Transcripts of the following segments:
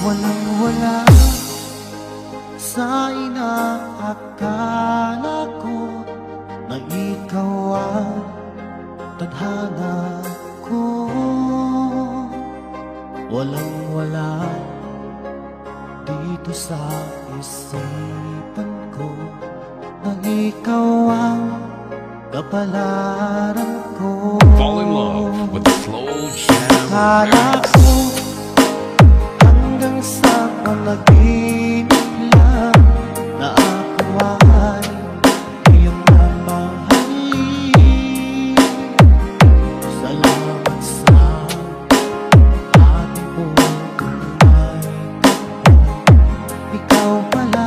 Walang-wala sa inaakala ko na ikaw ang tadhana ko. Walang-wala dito sa isipan ko na ikaw ang kapalaran ko. Fall in love with the Slow Jam Akala ko hanggang sa panaginip lang na ako ay iyong mamahalin. Salamat sa ating buhay. Ikaw pala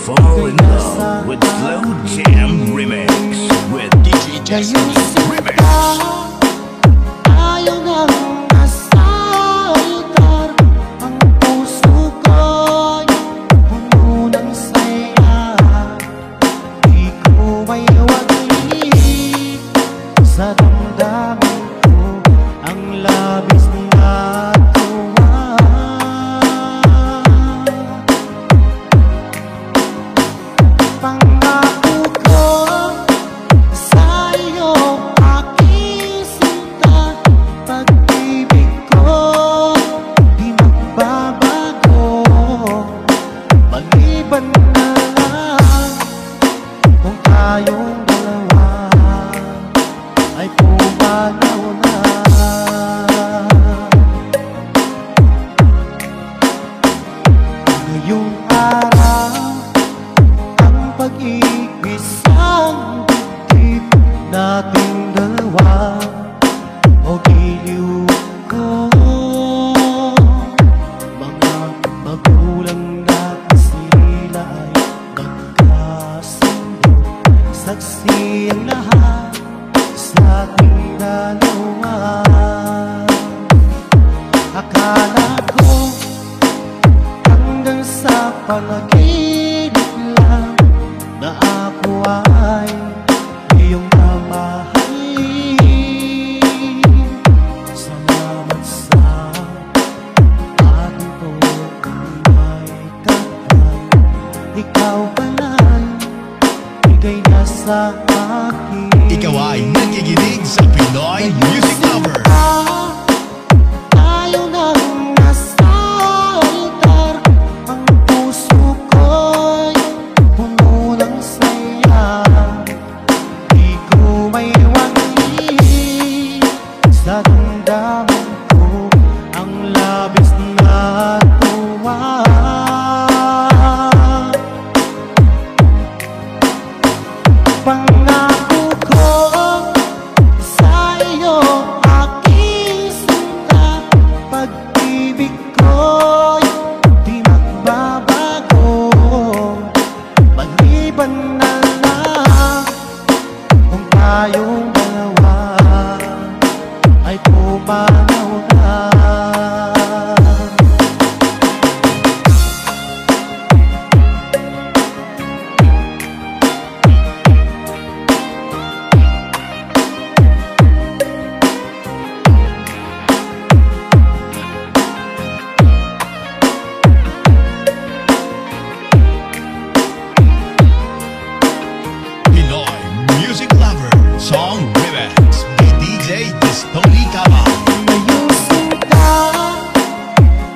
Fall in love with Slow Jam Remix with DJ Justin Remix. Ayaw nang nasa altar, ang puso ko'y puno ng saya. Di ko may wagi sa damdamin ko ang labis na tuwa. Pangako ko sa iyo, aking sinta, pag-ibig ko di magbabago. Maliban na lang kung tayong dalawa ay pumanaw na. Ngayong araw ang pag-ibig-isang dibdib nating dalawa o giliw ko. Mga magulang natin sila ay nagkasundo, saksi ang lahat sa ating dalawa. Akala ko hanggang sa panaginip lang na ako ay iyong mamahalin. Salamat sa ating buhay kapag ikaw pala'y bigay na sa akin. Ikaw ay nakikinig sa Pinoy Music Lover. Ayaw nang nasa altar, ang puso ko'y puno ng saya. Di ko may wagi sa damdamin ko ang labis na tuwa. Pangako ko sa iyo, aking sinta, pag-ibig ko'y di magbabago. Maliban na lang kung tayong dalawa ay pumanaw na. Pinoy Music Lover Song Remix by DJ Tony Cava. Ngayong sinta,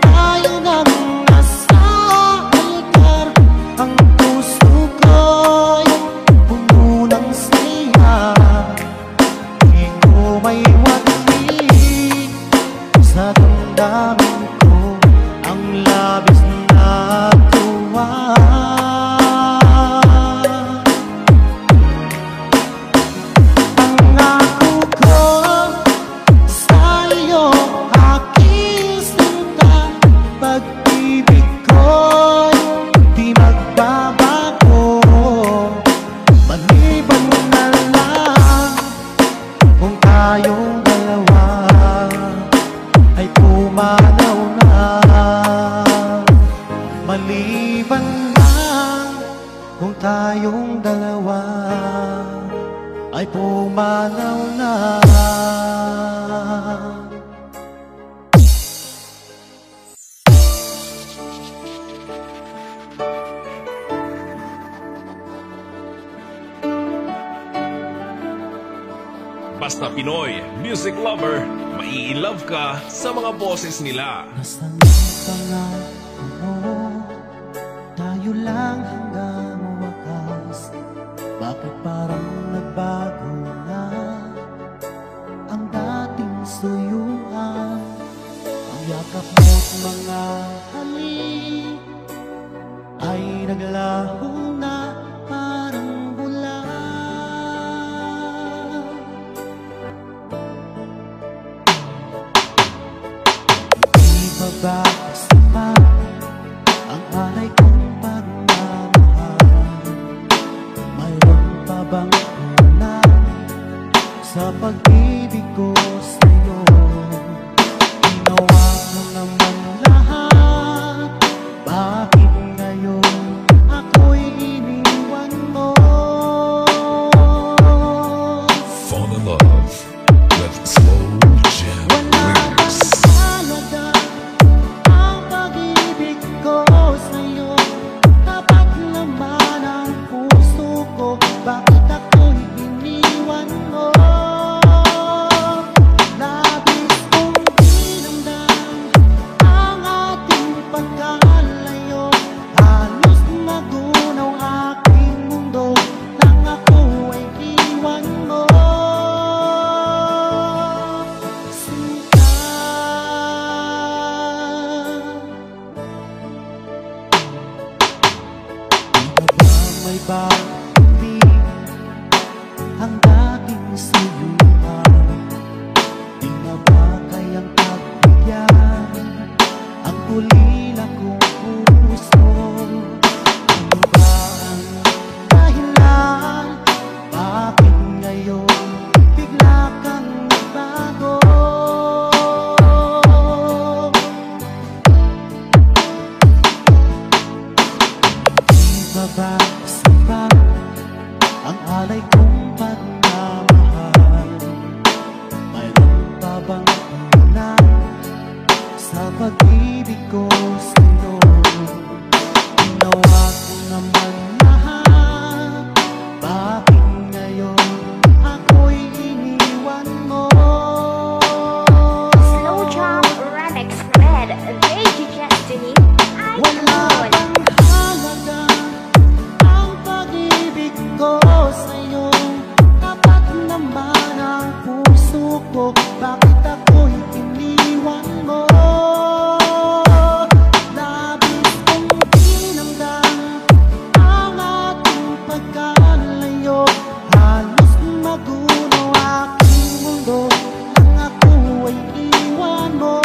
ayaw nang nasa altar, ang puso ko'y puno ng saya. Di ko may wagi sa damdamin ko ang labis na tuwa. Pangako ko sa iyo, aking sinta, pag-ibig ko'y di magbabago. Maliban na lang kung tayong dalawa ay pumanaw na. Maliban na kung tayong dalawa ay pumanaw na. basta Pinoy music lover, mai-love ka sa mga boses nila. Nasaan ang pangako mo? Tayo lang hanggang wakas. Bakit parang nagbago na ang dating suyuan? Ang yakap mo't mga halik ay naglaho na parang bula. Di ba ba sapat ang alay kong pagmamahal? Mayroon pa bang kulang sa pag-ibig ko sa'yo? Ginawa mo naman lahat, bakit ngayon ako'y iniwan mo? Fall in love with slow jam Wala lyrics. bang halaga ang pag-ibig ko sa'yo? Tapat naman ang puso ko, bakit ako'y iniwan mo? Labis kong dinamdam ang ating pagkalayo. Halos magunaw aking mundo nang ako ay iwan mo. Sinta, di ba may pag-ibig ang dating suyuan? Di na ba kayang pagbigyan ang ulila kong puso? Ano ba ang dahilan? Bakit ngayon bigla kang nagbago? Di ba ba sapat ang alay kong pagmamahal? Mayroon pa bang kulang sa pag-ibig ko sa'yo? Ginawa ko naman lahat, bakit ngayon ako'y iniwan mo? Slow Jam Remix with DJ Destiny. Wala Icon. bang halaga ang pag-ibig ko sa'yo? Tapat naman ang puso ko, bakit ako'y iniwan mo? Labis kong dinamdam ang ating pagkalayo. Halos magunaw aking mundo nang ako ay iwan mo.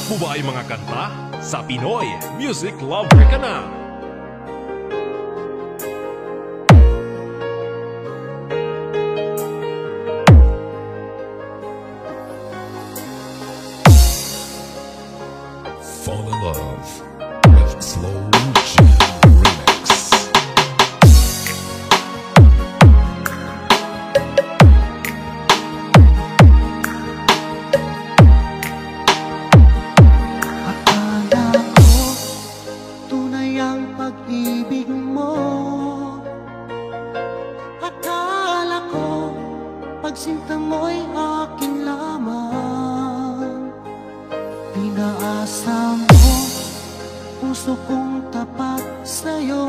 Hanap mo ba ay mga kanta? Sa Pinoy Music Lover ka na! Fall in love with Slow Jam Remix. Akala ko tunay ang pag-ibig mo. Akala ko pagsinta mo'y akin lamang. Pinaasa mo puso kong tapat sa'yo.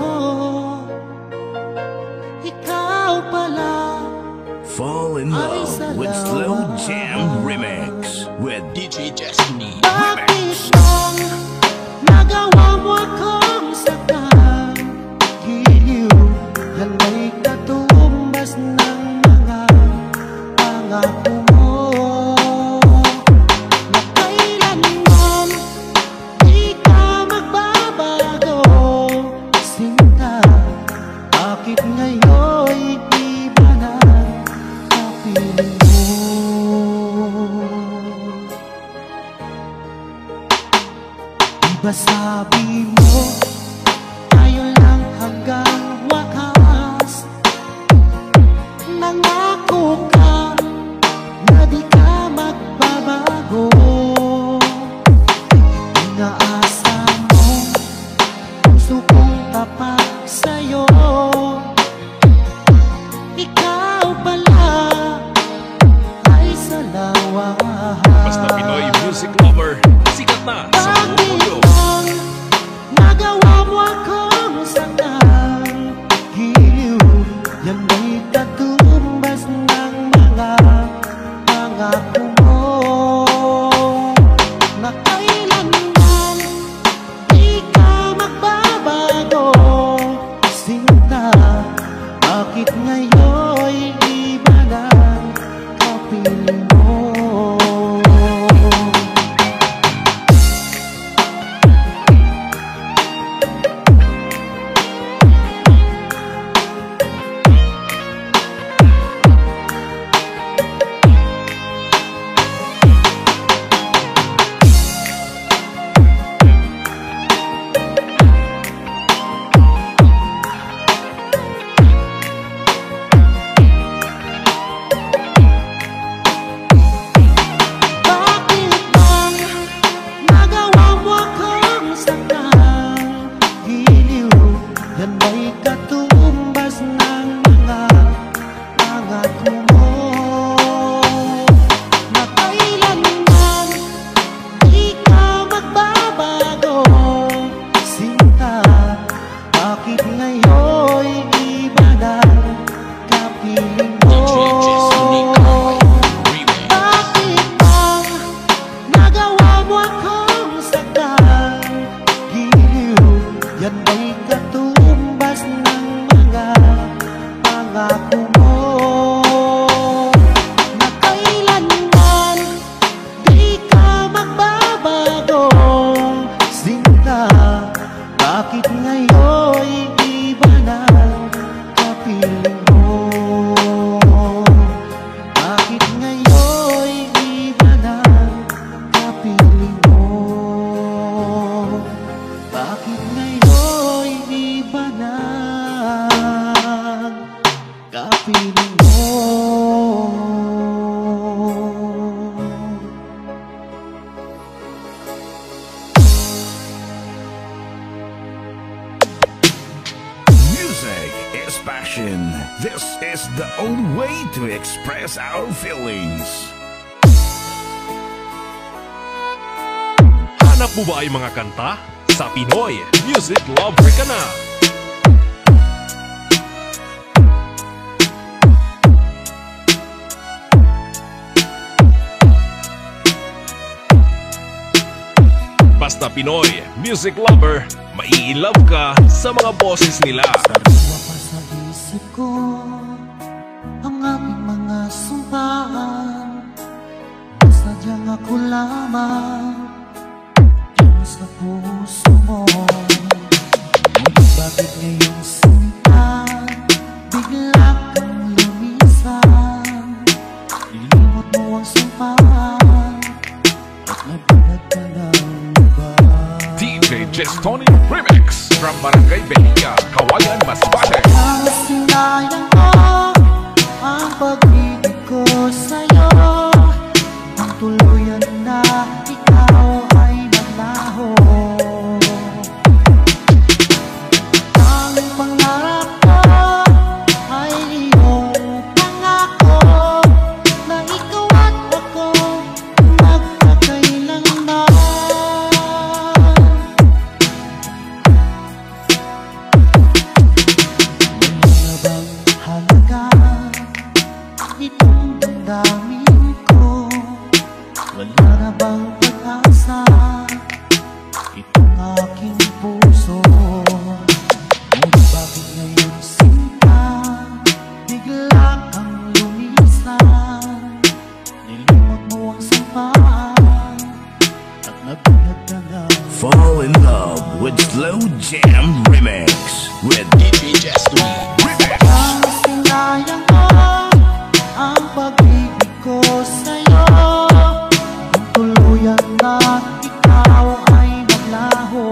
Ikaw pala Fall in love with Slow Jam Remix with DJ Destiny bakit Remix. bang nagawa mo akong saktan? Giliw, yan ba'y katumbas ng mga pangako mo? Na kailanman di ka magbabago, sinta. Bakit ngayon'y iba na kapiling mo? Diba sabi mo, tayo lang hanggang wakas? Nangako ka na di ka magbabago. Inaasa mo, puso kong tapat sa'yo. Ikaw pala ay salawa. Basta Pinoy Music Lover, sikat na sa buong Bakit mundo. bang nagawa mo akong saktan? Giliw, yan ba'y katumbas ng mga pangako mo? Na kailanman di ka magbabago, sinta. Bakit ngayon'y iba na kapiling mo? Bakit bang nagawa mo akong saktan? Giliw, yan ba'y katumbas ng mga pangako mo? Na kailanman di ka magbabago, sinta. Bakit ngayon'y iba na kapiling mo? Bakit bang nagawa mo akong saktan? Giliw, yan ba'y katumbas ng mga pangako mo? Na kailanman di ka magbabago, sinta. Bakit ngayon'y iba na kapiling mo? Bakit ngayon'y iba na kapiling mo? Bakit ngayon'y iba na kapiling mo? Music is passion. This is the only way to express our feelings. Hanap mo ba ay mga kanta? Sa Pinoy Music Lover ka na! Basta Pinoy Music Lover, mai-love ka sa mga boses nila. Sariwa pa sa isip ko ang aking mga sumpaan. Sadyang ako lamang sa puso mo. Ngunit bakit ngayon sinta bigla kang lumisan? Nilimot mo ang sampahan at nagbanag ka ng iba. DJ Jestoni Remix from Barangay Behia, Kawayan, Masbate. Ang sinayang ko ang pag-ibig ko sa'yo, ang tuluyan na ikaw ay naglaho. Ang pangarap ko ay iyong pangako na ikaw at ako magkakailanman. Wala bang halaga itong damdamin ko? Wala na bang pag-asa itong aking puso? Ngunit bakit ngayon sinta bigla kang lumisan? Nilimot mo ang sampahan at nagbanag ka na. Fall in love with Slow Jam Remix with DJ Jestoni Remix. Ang sinayang ko ang pag-ibig ko sa'yo, ang tuluyan na ikaw ay naglaho.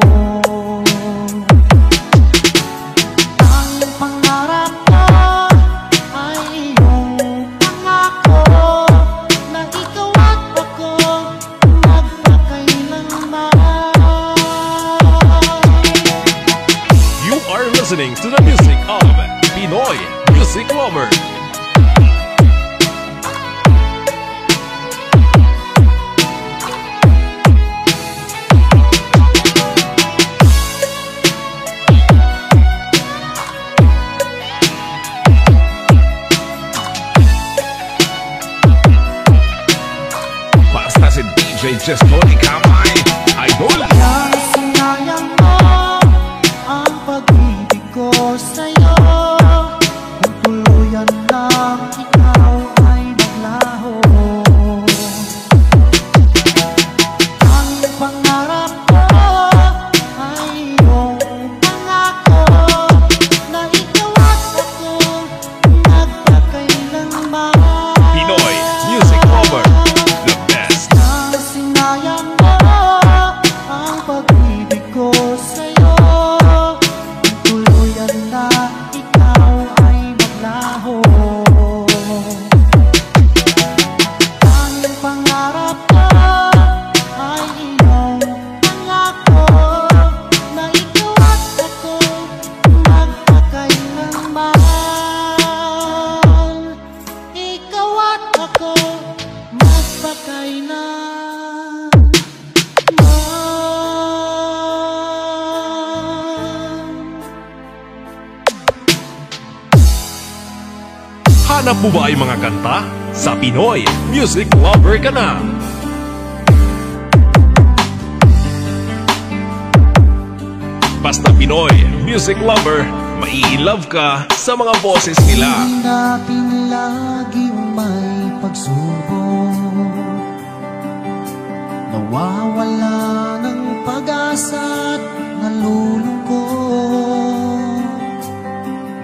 Ang pangarap ko ay iyong pangako na ikaw at ako magkakailanman. You are listening to the music of Pinoy Music Lover. Basta si DJ Jestoni Kamay, idol. Kaya sinayang ko ang pag-ibig ko sa'yo, kung tuluyan lang ikaw ay naglaho. Ang pangarap ko ay iyong pangako na ikaw at ako magkakailanman. Pinoy Music Lover, the best. Nang sinayang mo ang pag-ibig ko sa'yo, ang tuluyan na ikaw ay maglaho. Ang pangarap ko ay iyong pangako na ikaw at ako magkakailanman. Ikaw at ako magpakailanman. Hanap mo ba ay mga kanta? Sa Pinoy Music Lover ka na. Basta Pinoy Music Lover, mai-love ka sa mga boses nila. Hindi natin laging may pagsubok, nawawala ng pag-asa at nalulungkot.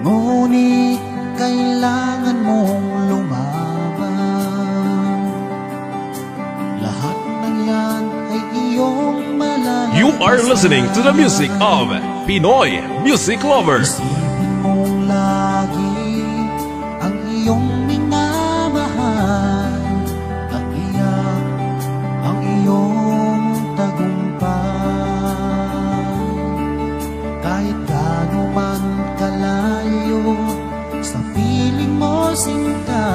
Ngunit kailangan mong lumaban. Lahat ng yan ay iyong malalasan. You are listening to the music of Pinoy Music Lover. Isipin mong lagi ang iyong minamahal at iyak ang iyong tagumpay. Kahit gaano man kalayo sa piling mo sinta,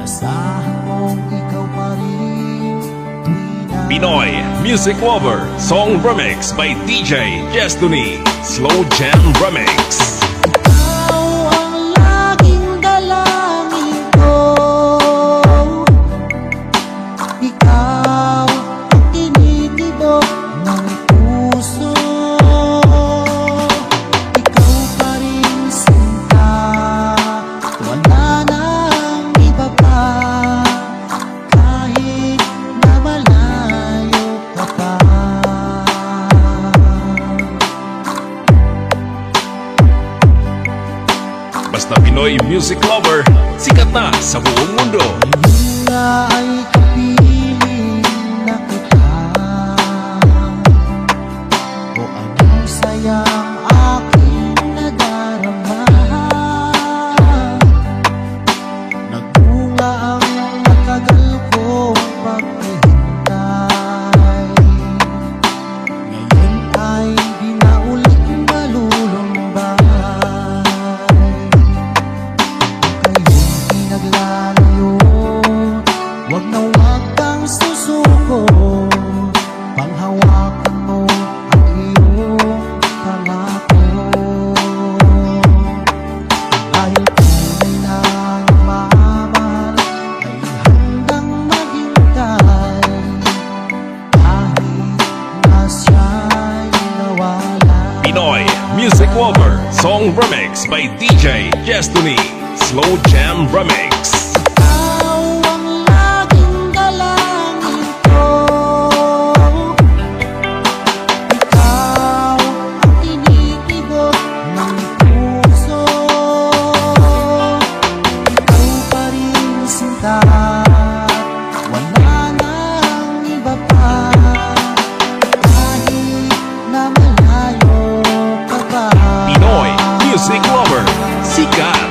asahan mong ikaw pa rin tuwing na Pinoy Music Lover Song Remix by DJ Jestoni Slow Jam Remix. ikaw ang laging dalangin ko. Ikaw ang tinitibok ng puso. Ikaw pa rin sinta, wala nang iba pa. Kahit na malayo ka pa, Pinoy music lover, sikat na sa buong mundo. Ngayon nga ay kapiling na kita, o anong sayang aking nadarama. Nagbunga ang matagal kong paghihintay, ngayon ay di na ulit malulumbay. Kayo'y naglalayo, wag na wag kang susuko, panghawakan mo ang iyong pangako. Dahil tunay na nagmamahal ay handang maghintay, kahit na siya'y nawala. Pinoy music lover, song remix by DJ Destiny, Slow Jam Remix. Ikaw ang laging dalangin ko, ikaw ang tinitibok ng puso, ikaw pa rin sinta, wala nang iba pa, kahit na malayo ka pa. Pinoy music lover, sikat.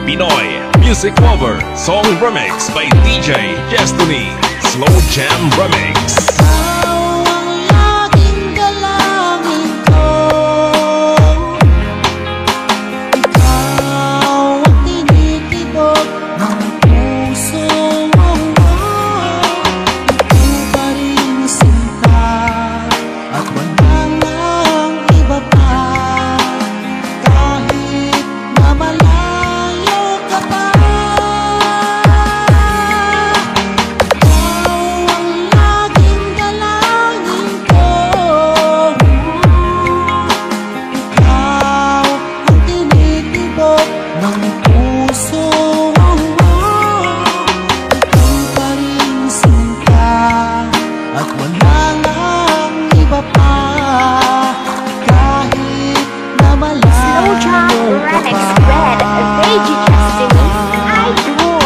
Pinoy music lover, song remix by DJ Destiny, Slow Jam Remix. Ikaw ang laging dalangin ko, ikaw ang tinitibok ng puso mo, ikaw pa rin sinta, at wala nang iba pa, kahit na malayo ka pa. Ikaw ang laging dalangin ko, ikaw ang tinitibok ng puso mo, ikaw pa rin sinta, at wala nang iba pa, kahit na Slow Jam malayo ka Remix pa. with DJ Destiny, Idol.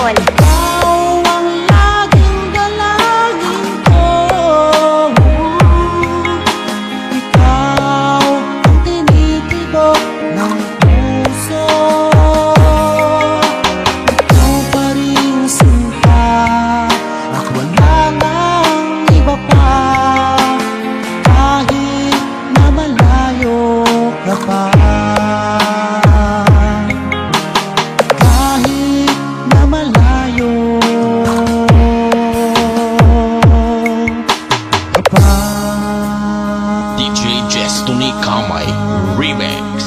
Ikaw ang laging dalangin ko, ikaw ang tinitibok ng puso, ikaw pa rin sinta, at wala nang iba pa, kahit na malayo ka pa. Kahit na malayo ka pa. DJ Destiny Kamay Remix.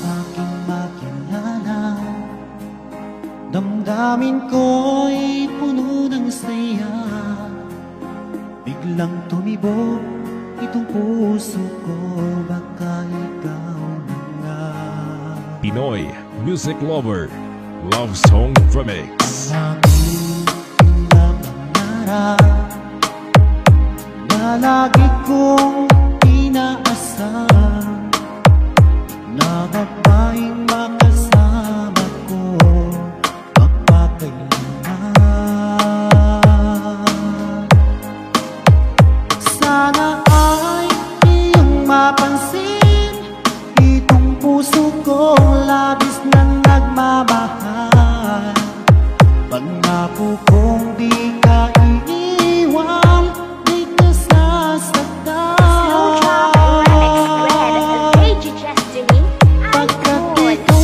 Aking makilala, damdamin ko'y puno ng saya, biglang tumibok itong puso ko, baka ikaw na nga. Pinoy music lover, love song remix. Aking pinapangarap na lagi kong inaasahan, na babaeng makasama ko magpakailanman. Sana ay iyong mapansin itong puso kong labis na nagmamahal. Pangako kong di ka iiwan, di ka sasaktan. Slow Jam Remix with DJ Destiny, Pagkat Idol. ikaw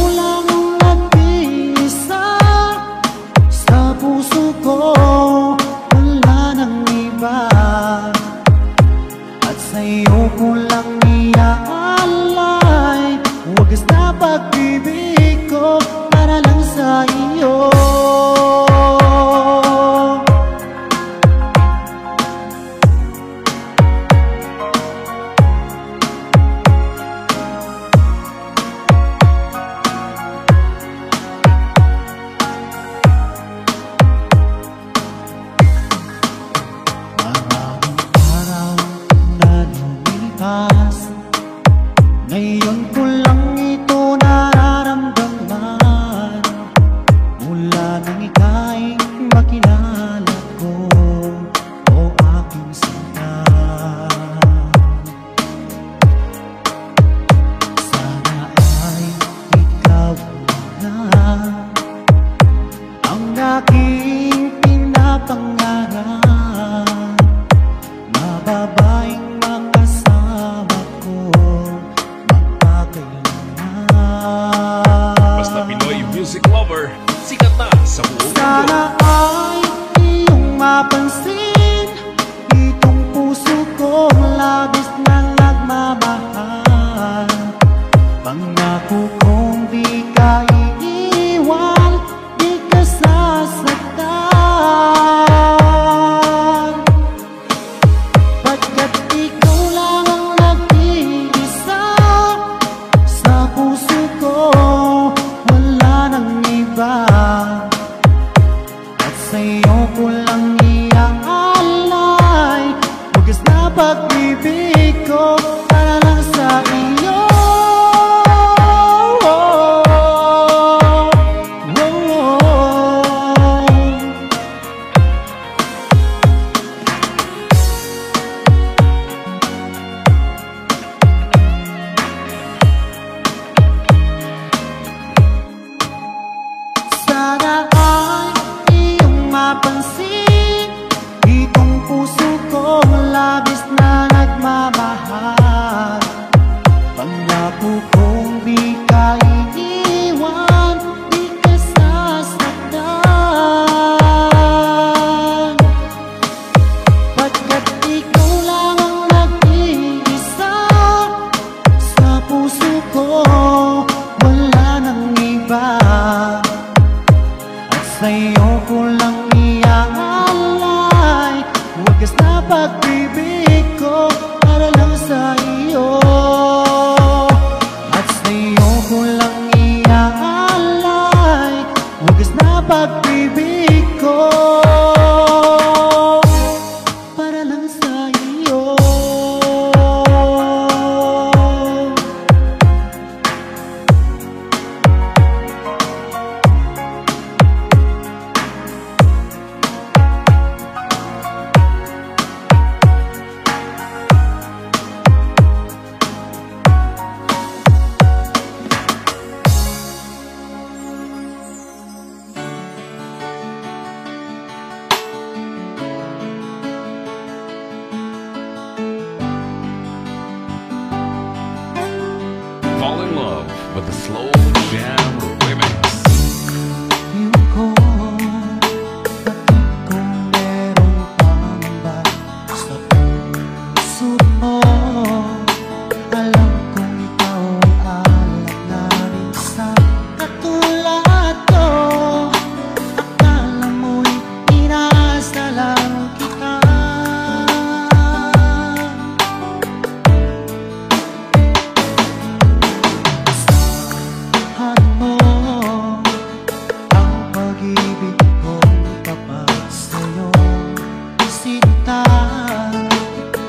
Ngayon ko lang ito nararamdaman, mula nang ika'y makilala ko, o aking sinta. Sana ay ikaw na ang aking pinapangarap, na babaeng makasama ko magpakailanman. Basta Pinoy music lover, sikat na sa buong Sana mundo. ay iyong mapansin itong puso kong labis na nagmamahal. Pangako kong di ka iiwan, di ka sasaktan, pagkat ikaw lang ang nag-iisa sa puso ko, wala nang iba. At sa'yo ko lang iaalay wagas na pag-ibig ko para lang sa iyo. Sana ay iyong mapansin itong puso kong labis na nagmamahal. Pangako kong di ka iiwan, di ka sasaktan, pagkat ikaw lang ang nag-iisa sa puso ko, wala nang iba. At sa'yo ko lang iaalay wagas na pag-ibig ko para lang sa iyo. At sa'yo ko lang iaalay wagas na pag-ibig ko para lang sa iyo. Fall in love with the Slow Jam Remix. Iyong ko, bakit kung meron pang ba sa puso mo? Alam kong ikaw ay alak na rin sa katulad ko. Akala mo'y inaasa lang kita. Samahan mo ang pag-ibig kong tapat sa'yo, sinta.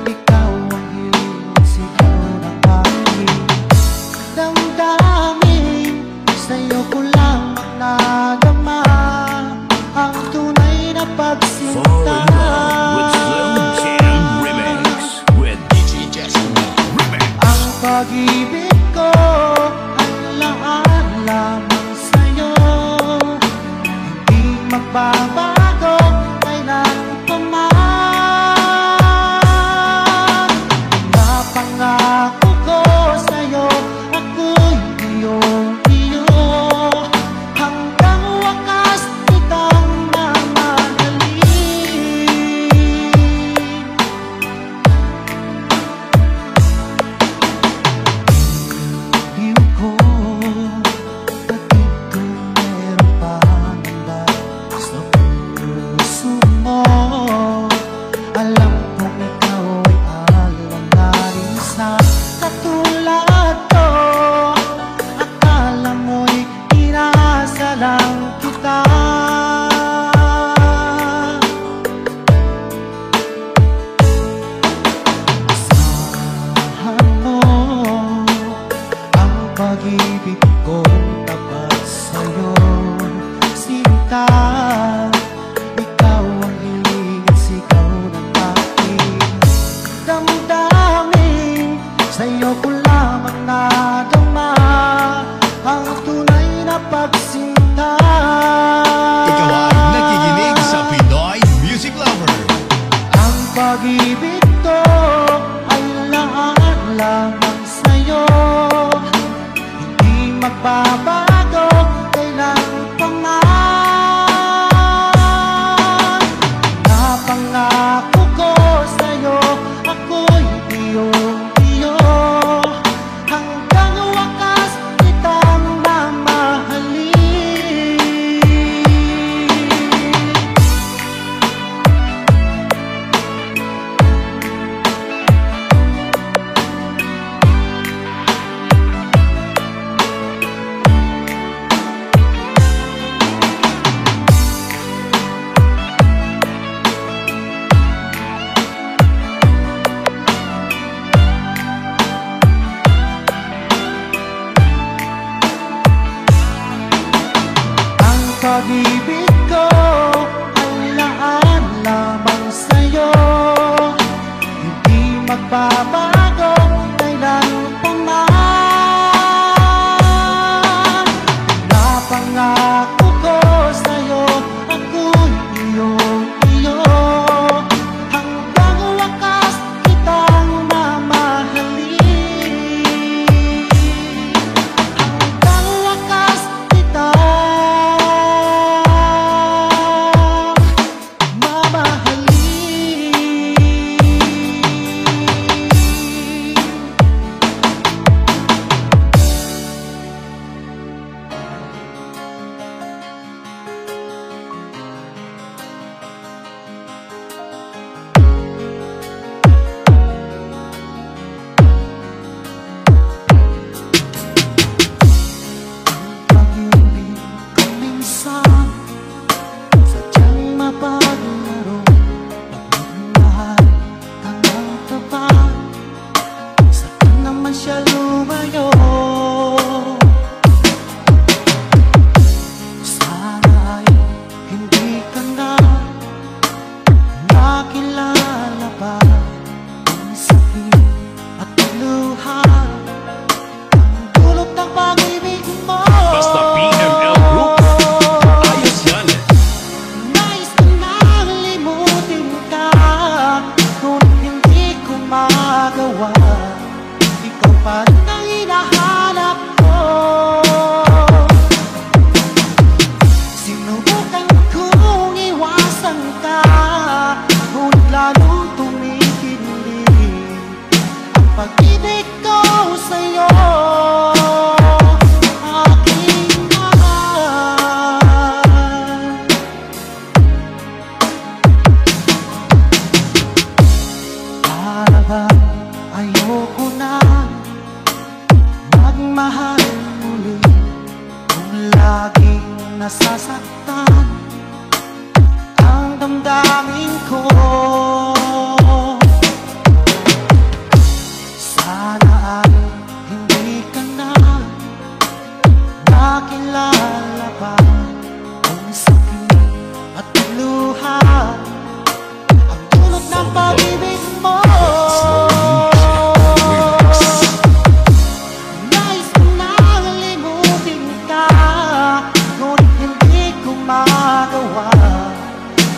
Ikaw ang hilisig ng aking damdamin. Sa'yo ko lang ang nadama ang tunay na Fall in love with Slow Jam Remix with DJ Destiny Remix. ang pag-ibig ko ay lahat lamang sa'yo, hindi magbabago kailan pa man. Napangako ko sa'yo, ako'y iyong-iyo, hanggang wakas kitang mamahalin. Iyong ko, bakit kung meron pang ba sa pag-ibig kong tapat sa'yo, sinta. Ikaw ang hiling at sigaw ng aking damdamin. Sa'yo ko lamang nadama ang tunay na pagsinta. Ikaw ay nakikinig sa Pinoy Music Lover. Ang pag-ibig ko ay lahat lamang sa'yo, hindi magbabago kailan pa man. Napangako ko sa'yo, ako'y iyong-iyo, hanggang wakas kitang mamahalin. Pag-ibig ko ay laan lamang sa'yo, hindi magbabago kailan pa man. Napangako ko sa'yo, ako'y iyong-iyo, hanggang wakas kitang mamahalin. Hanggang wakas kitang pag-ibig ko sa'yo, aking mahal. Para bang ayoko na magmahal muli, kung laging nasasaktan ang damdamin ko. Sana ay hindi ka na nakilala pa ang sakit at luha, ang dulot ng pag-ibig mo. Nais ko nang limutin ka, ngunit hindi ko magawa.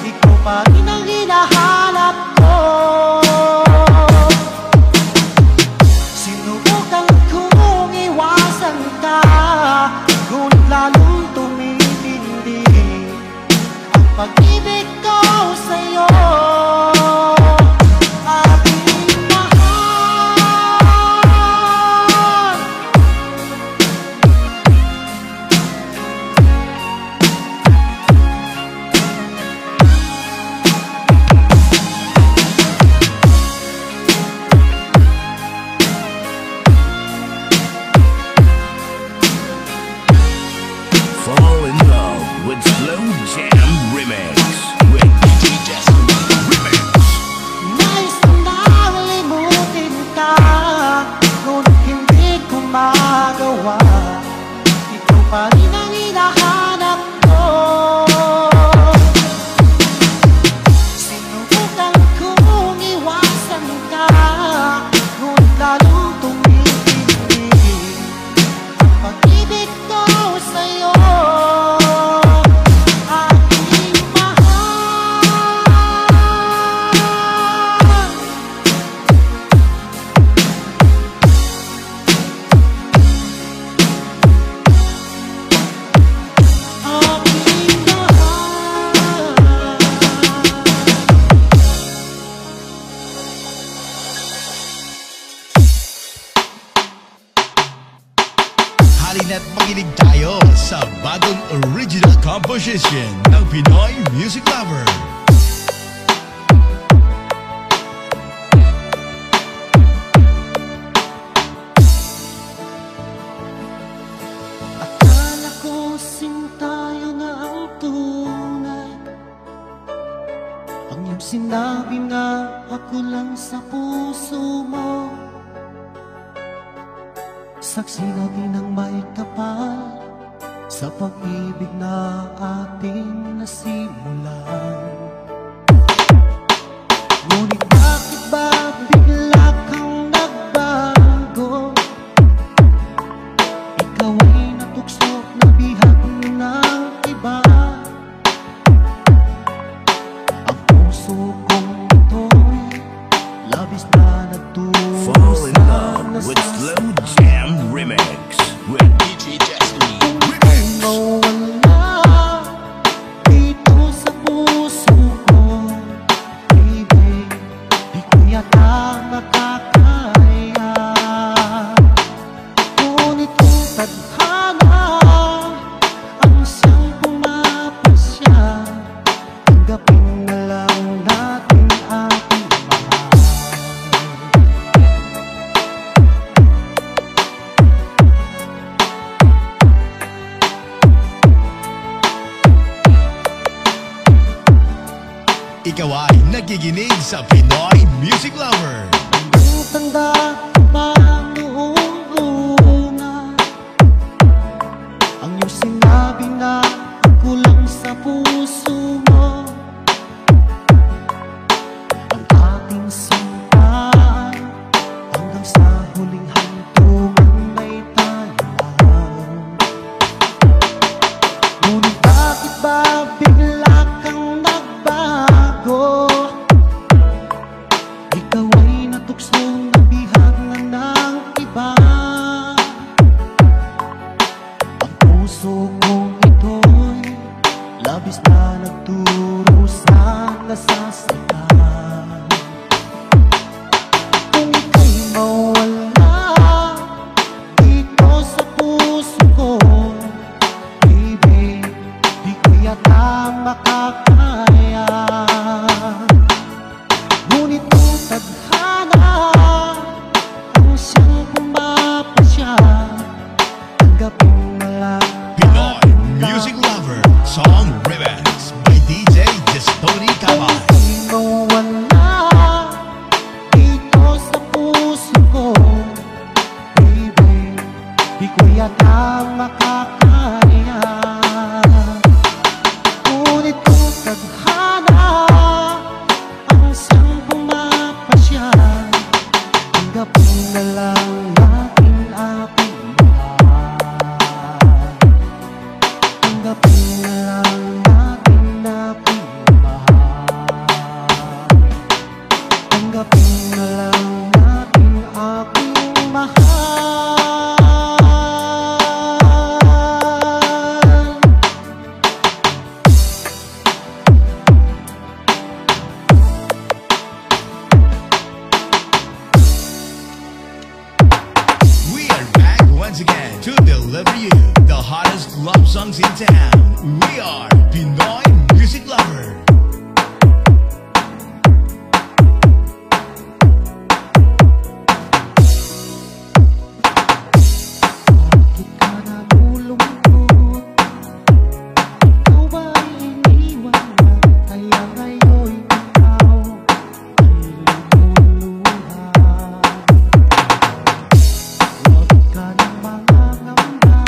Ikaw pa rin ang hinahanap ko. Sinubukan kong iwasan ka, ngunit lalong tumitindi ang pag-ibig ko sa'yo, aking mahal. pa rin ang hinahanap ko. Sinubukan kong iwasan ka, ngunit lalong tumitindi ang pag-ibig ko sa'yo. Aking mahal, aking mahal. Halina't makinig tayo sa bagong original composition ng Pinoy Music Lover. Akala ko tayo na ang tunay, ang iyong sinabi na ako lang sa puso mo. Saksi na din ang may kapal sa pag-ibig na ating nasimulan. Ngunit bakit ba bigla kang nagbago? Ikaw ay natuksok na bihag ng iba. Ang puso kong ito'y labis na nagturo Fall in sa love with Slow Jam Remix with DJ Destiny. mawala dito sa puso ko, baby, di ko yata makakaya. Ngunit kung tadhana ang siyang pumapasya, tanggapin na lang natin ating mahal. Ikaw ay nakikinig sa Pinoy Music Lover. Ang tanda pa noong una, ang iyong sinabi na kulang sa puso mo. Ang ating sinta hanggang sa huling hantungan may tayo lang. Ngunit bakit ba bigla kang nagbago? Ikaw ay natuksong na bihag ng iba. Ang puso kong ito'y labis na nagturo sa nasasaktan. Kung ika'y mawala dito sa puso ko, baby, di ko yata makakaya. Ngunit kung tadhana ang siyang pumapasya, tanggapin na lang Pinoy natin Music Lover Song Remix by DJ Destiny Cabal. Kung mawala dito sa puso ko, baby, di ko yata makakaya. Ngunit kung tadhana ang siyang pumapasya, tanggapin na lang natin ating mahal. Tanggapin na lang natin ating mahal. Tanggapin na lang natin ating mahal. We are back once again to deliver you the hottest love songs in town. We are Pinoy Music Lover. Bakit ka nalulungkot? Ikaw ba'y iniwan na? Kaya ngayon'y ikaw ay lumuluha. Huwag ka nang mangangamba,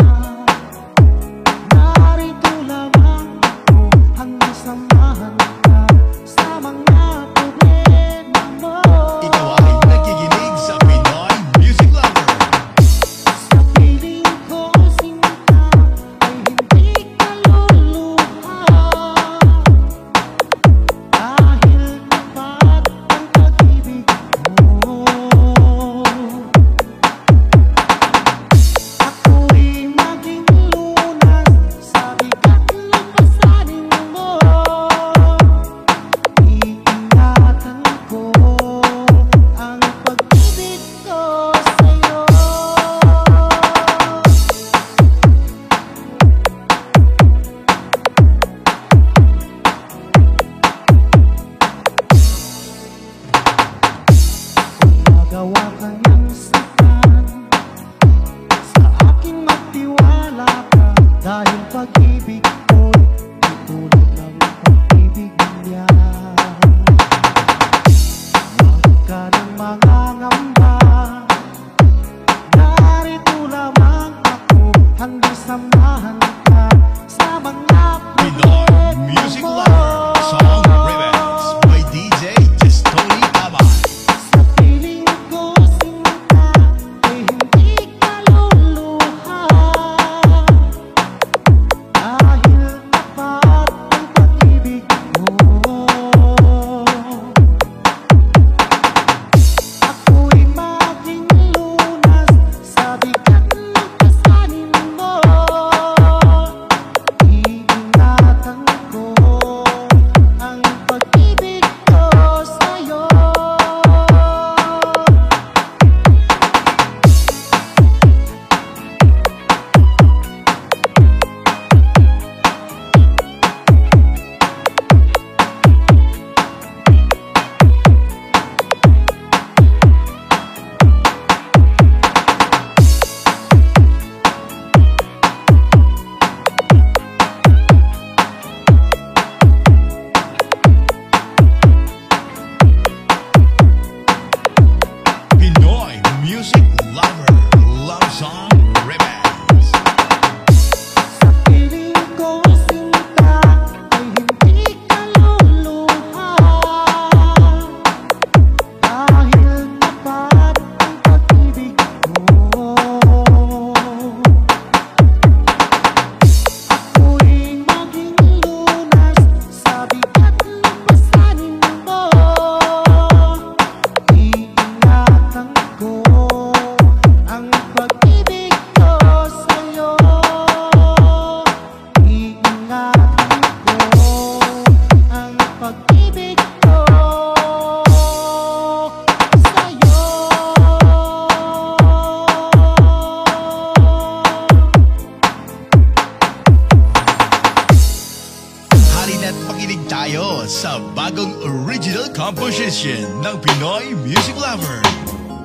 sa bagong original composition ng Pinoy Music Lover.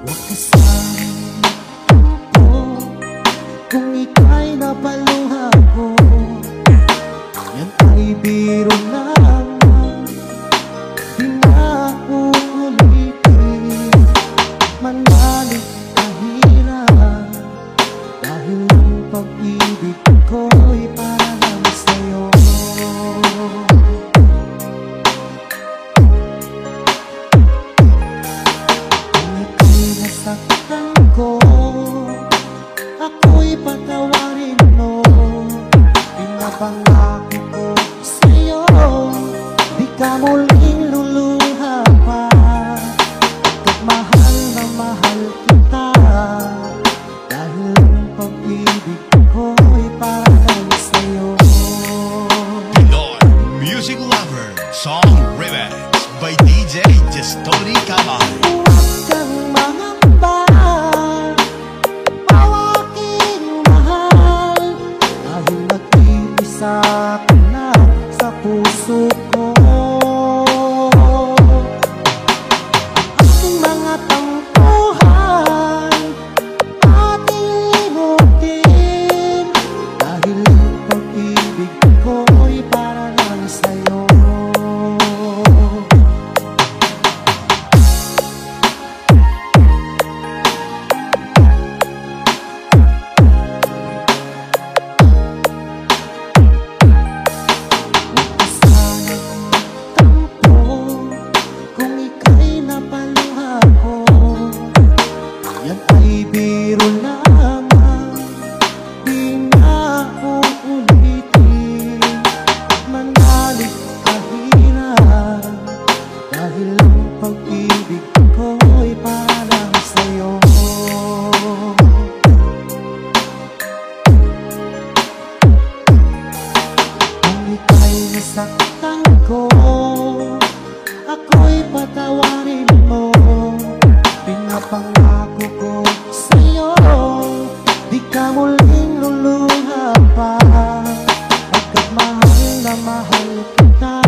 Huwag ka sa'kin tumpo kung ika'y napaluha ko. Yan ay biro lamang, di na uulitin. Manalig kahirap dahil ang pag-ibig ko'y para lang sa'yo. Nasaktan ko, ako'y patawarin mo. Pinapangako ko sa'yo, di ka muling luluha pa. At mahal na mahal kita, dahil ang pag-ibig ko'y para lang sa'yo. Pinoy Music Lover Song Remix by DJ Justoni Kamay. Huwag kang mangamba, aking mahal, dahil nag-iisa ka na sa puso ko. Aking mga tampuhan, ating limutin, dahil ang pag-ibig ko'y para lang sa'yo. Kung ika'y napaluha ko, yan ay biro lamang, di na uulitin. Manalig kahirap dahil ang pag-ibig ko'y para lang sa'yo. Kung ika'y nasaktan ko, ako'y patawarin mo. Pinapangako ko sa'yo, di ka muling luluha pa. Pagkat mahal na mahal kita,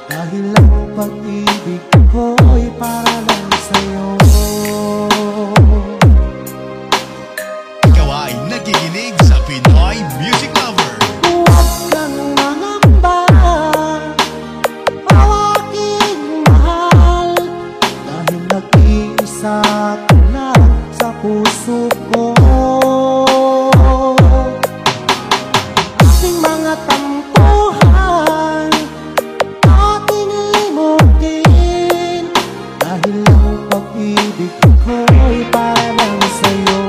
dahil ang pag-ibig ko'y para lang sa'yo. Ikaw ay nakikinig sa Pinoy Music Lover. Huwag kang mangamba, aking mahal, dahil nag-iisa ka lang sa puso ko. Aking mga tampuhan, ating limutin, dahil ang pag-ibig ko'y para lang sa'yo.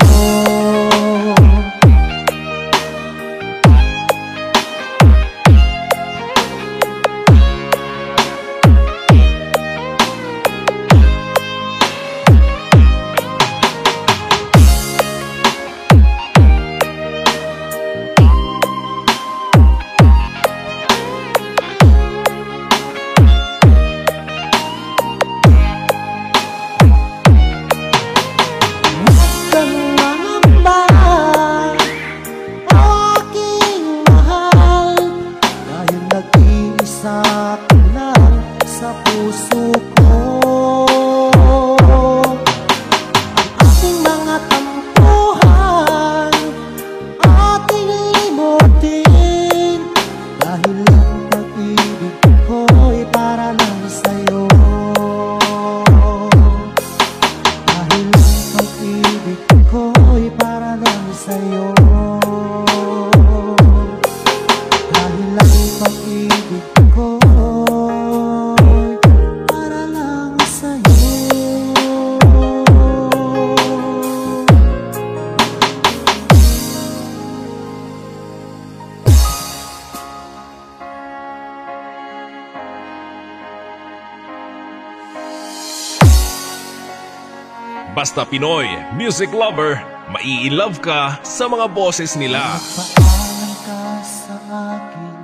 Basta Pinoy Music Lover, mai-love ka sa mga boses nila. Nagpaalam ka sa akin,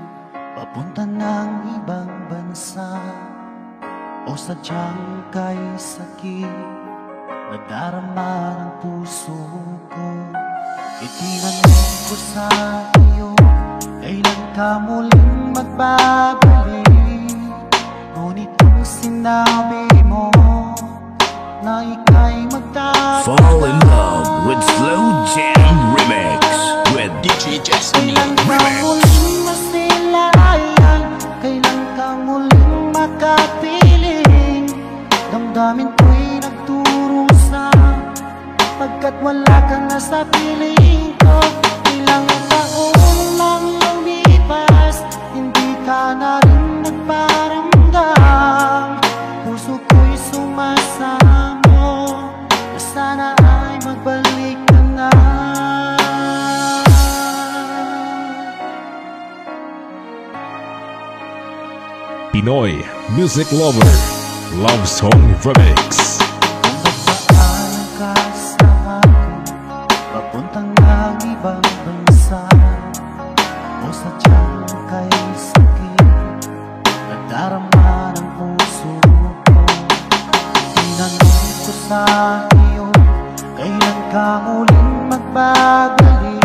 papunta ng ibang bansa, o sadyang kay sakit, nadarama ng puso ko. Itinanong ko sa iyo, kailan ka muling magbabalik? sinabi mo na ika'y magtatagal. Fall in love with Slow Jam Remix with DJ Destiny Kailan ka Remix. muling masilayan? Kailan ka muling makapiling? Damdamin ko'y nagturusa pagkat wala ka na sa piling ko. Ilang taon lang lumipas, hindi ka na rin nagparamdam. Puso ko'y sumasamo na sana ay magbalik ka na. Pinoy Music Lover Love Song Remix. Nagpaalam ka sa akin, papuntang ng ibang bansa, o sadyang kay sakit nadarama ng puso ko. Tinanong ko sa iyo, kailan ka muling magbabalik?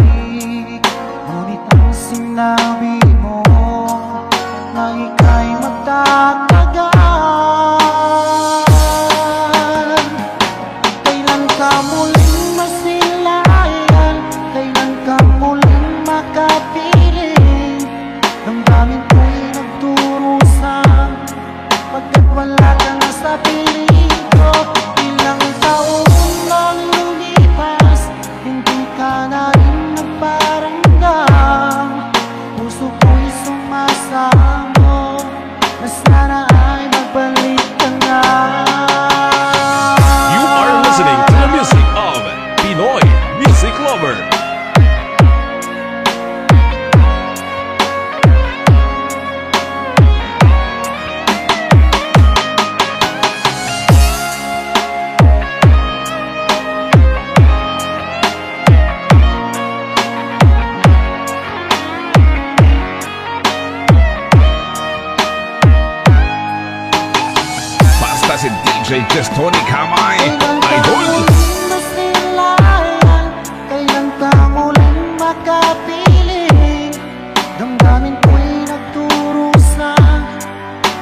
Ngunit ang sinabi mo na ika'y magtatagal. Kailan ka muling masilayan? Kailan ka muling makapiling? Damdamin ko'y nagturusan pagkat wala ka na sa piling ko. Ilang taon lang lumipas, hindi ka na rin nagparamdam. Puso ko'y sumasamo na sana ay magbalik ka na. You are listening to the music of Pinoy Music Lover. Basta si DJ Destiny Kamay Idol. Kailan ka muling makapiling? Damdamin ko'y nagturusan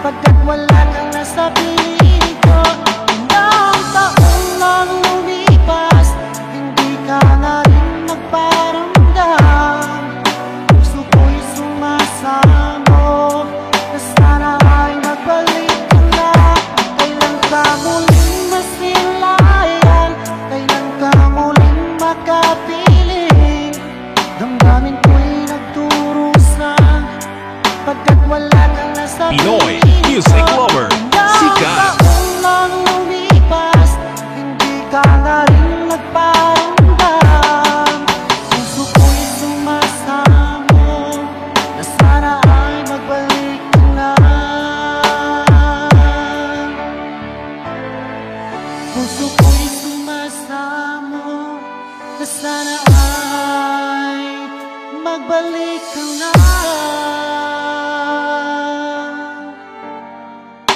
pagkat wala ka na sa piling ko. Ilang taon lang lumipas, hindi ka na rin nagparamdam. Puso ko'y sumasamo na sana ay magbalik ka na. Kailan ka muling masilayan? Kailan ka muling makapiling? Damdamin ko'y nagturusan pagkat wala ka na sa Pinoy piling ko. Music Lover Sikat. Taon lang lumipas, hindi ka na rin nagparamdam. Puso ko'y sumasamo na sana ay magbalik ka na. Puso ko'y sumasamo na sana ay magbalik ka na.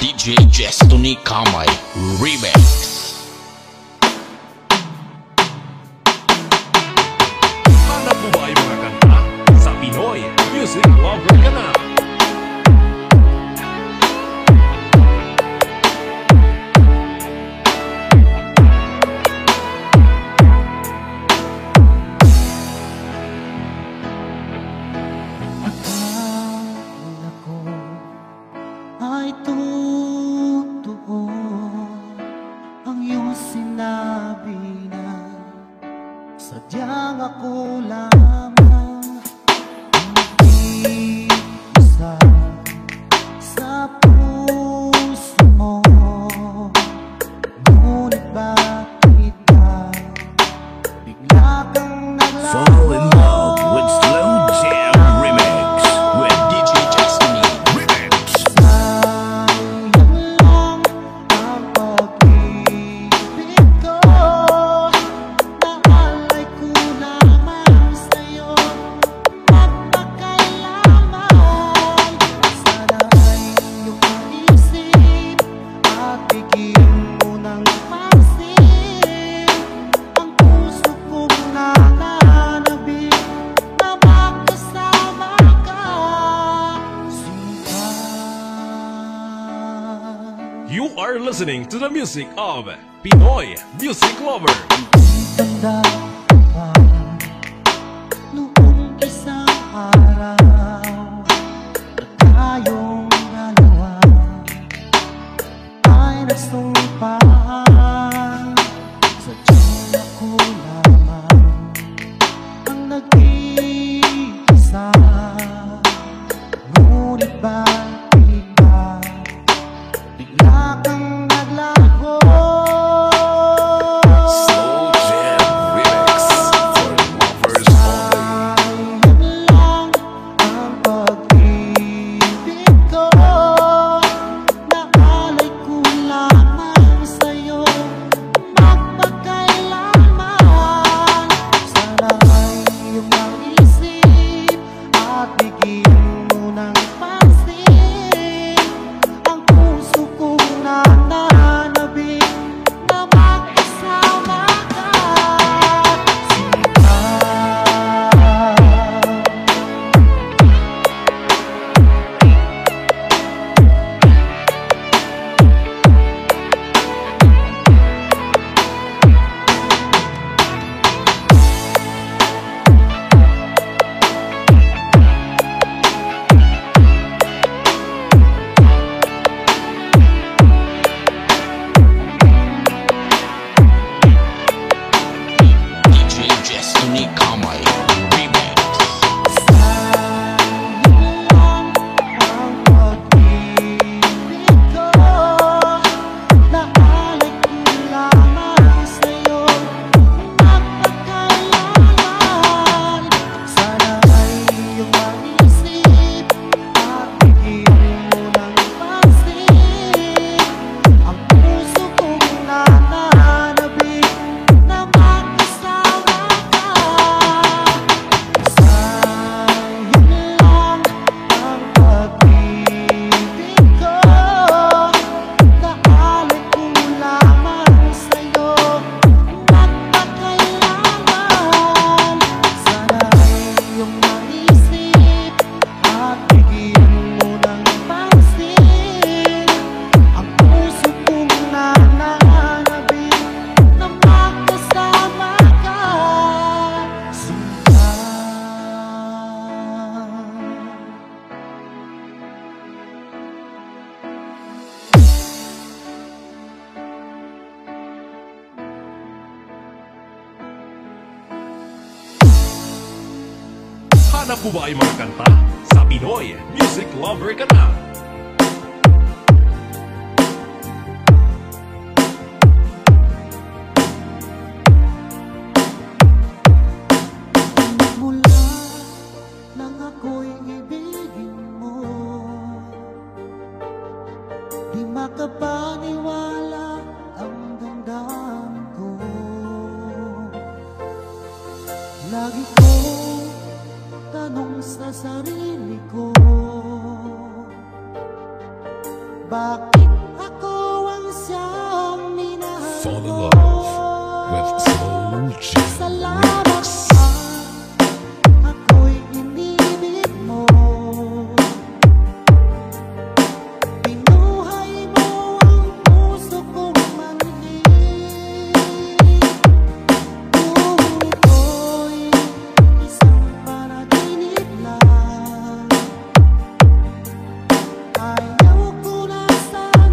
DJ Destiny Kamay Remix. Hanap mo ba yung mga kanta sa Pinoy Music Lover ka na? Akala ko ay totoo ang iyong sinabi na sadyang ako lamang ang nag-iisa sa puso mo. Ngunit bakit ba bigla kang Fall in love with Slow Jam Remix with DJ Destiny Remix. Sayang lang ang pag-ibig ko, naalay ko lamang sa'yo. Magpakailanman are listening to the music of Pinoy Music Lover. Tanda ko pa noong isang araw na tayong dalawa ay nagsumpahan. Sadyang ako lamang ang nag-iisa, ngunit bakit ba bigla kang naglaho? Slow Jam Remix for lovers only. Sayang lang ang pag-ibig ko, naalay ko lamang sa'yo magpakailanman. Sana ay iyong maisip at bigyan mo ng pansin ang puso kong nananabik na magkasama ka. DJ Destiny Kamay Remix. Sayang lang ang pag-ibig ko, naalay ko lamang sa'yo magpakailanman. Sana ay iyong maisip at bigyan mo ng pansin ang puso kong nananabik na magkasama ka. Sayang lang ang pag-ibig ko, naalay ko lamang sa'yo magpakailanman. Sana ay iyong maisip at bigyan mo ng pansin ang puso kong nananabik na magkasama ka. Sinta. Hanap mo ba ay mga kanta? Sa Pinoy Music Lover ka na. Mula nang ako'y ibigin mo, di makapaniwala ang damdamin ko. Lagi kong tanong sa sarili ko, bakit ako ang siyang minahal Fall in mo? love with Slow Jam Salamat Remix. at ako'y inibig mo. Binuhay mo ang puso kong manhid. Ngunit ko'y isang panaginip lang. Ayaw ko na sana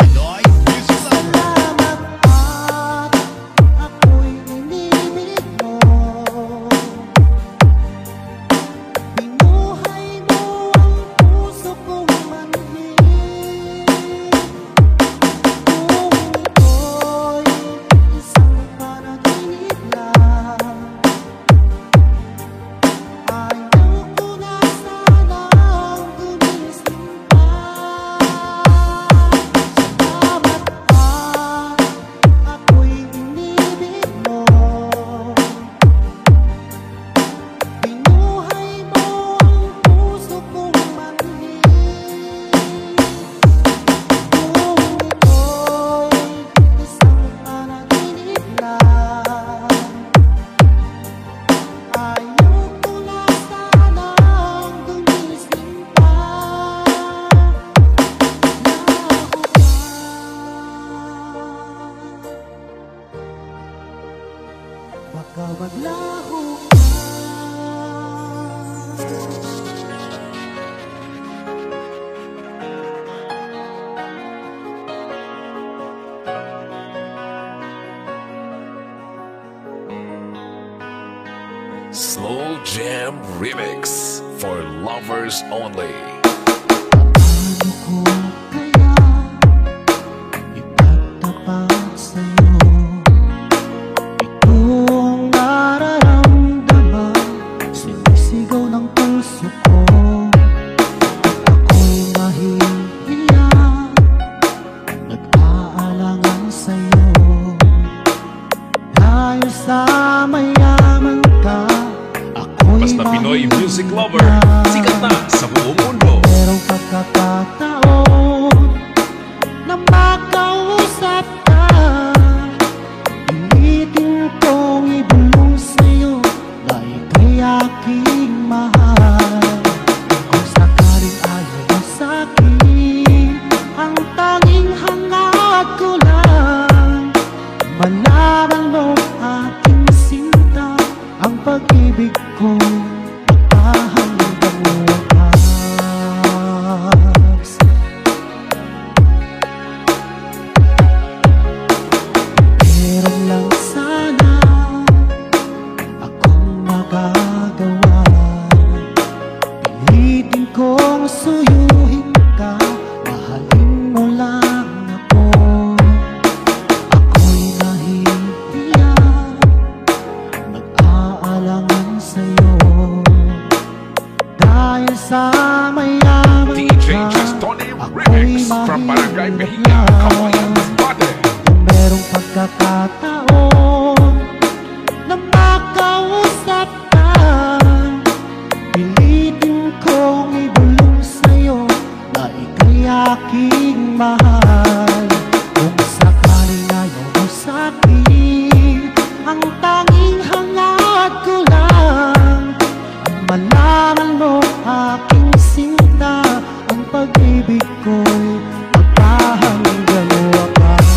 Pinoy Music Lover. Salamat at ako'y inibig mo. Binuhay mo ang puso kong manhid. Kung ito'y isang panaginip lang, ayaw ko na sanang gumising pa. Salamat at ako'y inibig mo. Binuhay mo ang puso kong manhid. Kung ito'y isang panaginip lang, ayaw ko na sanang gumising pa. Baka maglaho ka. Slow Jam Remix for lovers only. Paano ko kaya ipagtapat sa'yo itong nararamdaman? Sinisigaw ng puso ko at ako'y mahihiya, nag-aalangan sa'yo dahil sa mayaman ka. Ako'y Basta Pinoy Music Lover, mahihiya. sikat na sa buong mundo. Merong pagkakataon na makausap ka, pilitin kong ibulong sa'yo na ika'y aking mahal. Kung sakaling ayaw mo sa'kin, ang tanging hangad ko lang, malaman mo aking sinta, ang pag-ibig ko'y hanggang wakas. Meron lang sana akong magagawa, pilitin kong suyuhin ka, mahalin mo lang ako. Ako'y nahihiya, nag-aalangan sa'yo dahil sa mayaman DJ ka. Just Tony Ako'y Remix from Barangay Mejia, mahihiya. Kawayan, Masbate. Kung merong pagkakataon na makausap ka, pilitin kong ibulong sa'yo na ika'y aking mahal. Kung sakaling ayaw mo sa'kin, ang tanging hangad ko lang, malaman mo aking sinta, ang pag-ibig ko'y magpahanggang wakas.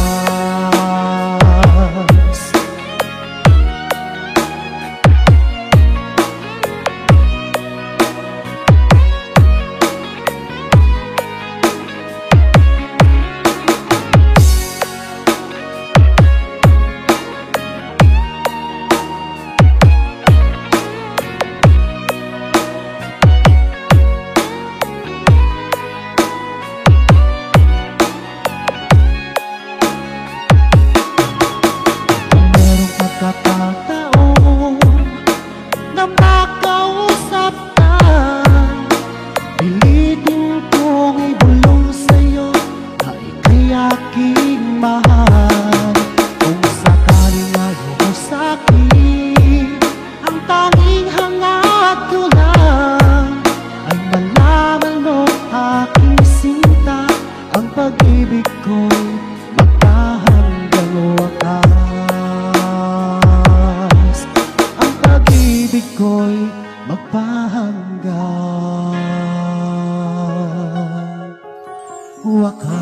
Kung merong pagkakataon na makausap ka, pilitin kong ibulong sa'yo na ika'y aking mahal. Kung sakaling ayaw mo sa'kin, ang tanging hangad ko lang ay malaman mo aking sinta, ang pag-ibig ko'y magpahanggang wakas. Ang pag-ibig ko'y magpahanggang wakas.